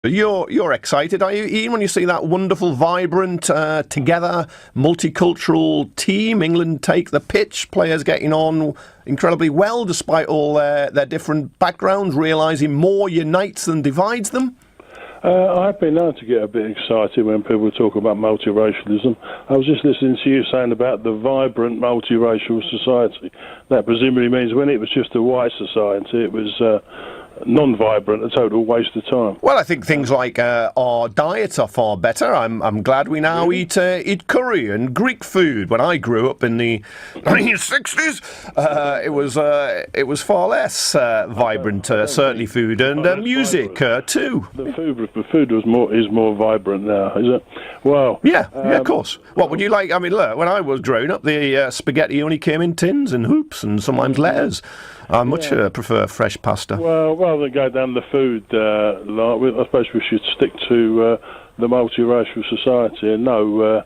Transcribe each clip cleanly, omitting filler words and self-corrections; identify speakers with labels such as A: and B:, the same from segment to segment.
A: You're excited, are you, Ian, when you see that wonderful, vibrant, together, multicultural team? England take the pitch, players getting on incredibly well despite all their different backgrounds, realising more unites than divides them?
B: I've been known to get a bit excited when people talk about multiracialism. I was just listening to you saying about the vibrant multiracial society. That presumably means when it was just a white society, it was non-vibrant, a total waste of time.
A: Well, I think things like our diets are far better. I'm glad we now eat curry and Greek food. When I grew up in the 1960s, it was far less vibrant. Certainly, food and music too.
B: The food is more vibrant now, is it? Well,
A: yeah, of course. What would you like? I mean, look, when I was growing up, the spaghetti only came in tins and hoops and sometimes letters. I much prefer fresh pasta.
B: Well, rather than go down the food line, I suppose we should stick to the multiracial society. And no,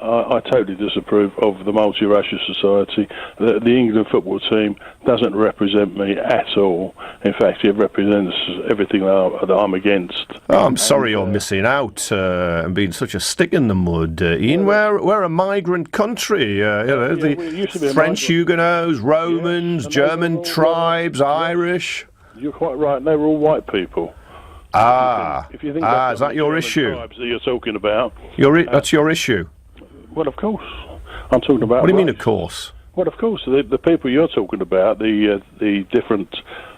B: I totally disapprove of the multiracial society. The England football team doesn't represent me at all. In fact, it represents everything that I'm against.
A: Oh, I'm sorry you're missing out and being such a stick in the mud, Ian. We're a migrant country. The French Huguenots, Romans, German tribes, Irish.
B: You're quite right. They were all white people.
A: If you think is that your issue?
B: Tribes that you're talking about.
A: That's your issue.
B: Well, of course. I'm talking about...
A: What do you mean, of course?
B: Well, of course. The people you're talking about, the different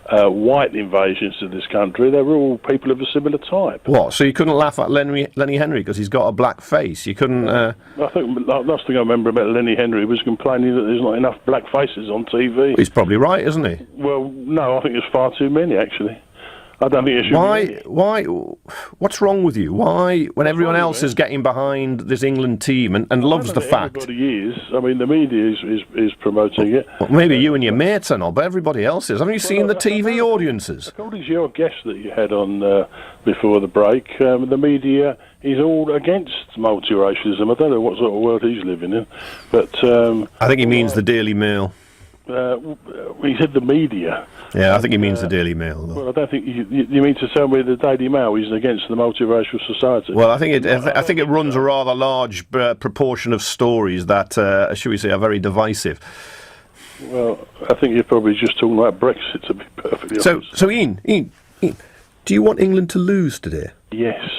B: white invasions to this country, they were all people of a similar type.
A: What? So you couldn't laugh at Lenny Henry because he's got a black face? You couldn't...
B: I think the last thing I remember about Lenny Henry was complaining that there's not enough black faces on TV.
A: He's probably right, isn't he?
B: Well, no, I think there's far too many, actually. I don't think it should be.
A: Why? What's wrong with you? Why, when everyone else is getting behind this England team and loves the fact?
B: Everybody is. I mean, the media is promoting it.
A: Well, maybe you and your mates are not, but everybody else is. Haven't you seen the TV audiences?
B: According to your guest that you had on before the break, the media is all against multiracialism. I don't know what sort of world he's living in, but
A: I think he means the Daily Mail.
B: He said the media.
A: Yeah, I think he means the Daily Mail. Though.
B: Well, I don't think you mean to tell me the Daily Mail is against the multiracial society.
A: Well, I think it runs a rather large proportion of stories that, shall we say, are very divisive.
B: Well, I think you're probably just talking about Brexit, to be perfectly honest.
A: So Ian, do you want England to lose today?
B: Yes.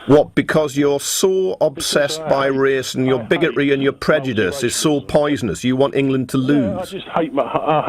A: What, because you're so obsessed by race and your bigotry and your prejudice is so poisonous, you want England to lose?
B: Yeah, I just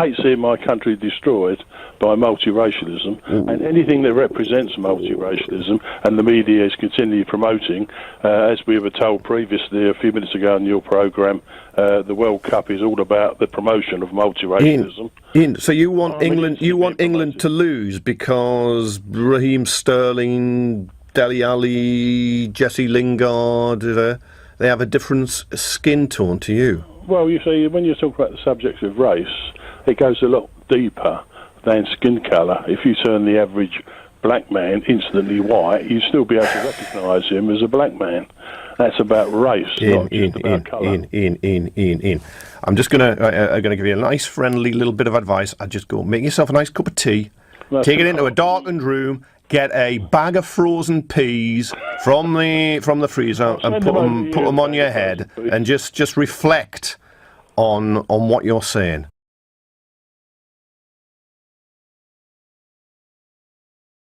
B: hate seeing my country destroyed by multiracialism. And anything that represents multiracialism, and the media is continually promoting, as we were told previously a few minutes ago on your programme, the World Cup is all about the promotion of multiracialism.
A: Ian, so you want England to lose because Raheem Sterling, Dele Alli, Jesse Lingard, they have a different skin tone to you?
B: Well, you see, when you talk about the subject of race, it goes a lot deeper than skin colour. If you turn the average black man instantly white, you'd still be able to recognise him as a black man. That's about race, not just about colour.
A: Ian. I'm just going to give you a nice, friendly little bit of advice. I'd just go make yourself a nice cup of tea, take it into a darkened room, get a bag of frozen peas from the freezer and put them on your head and just reflect on what you're saying.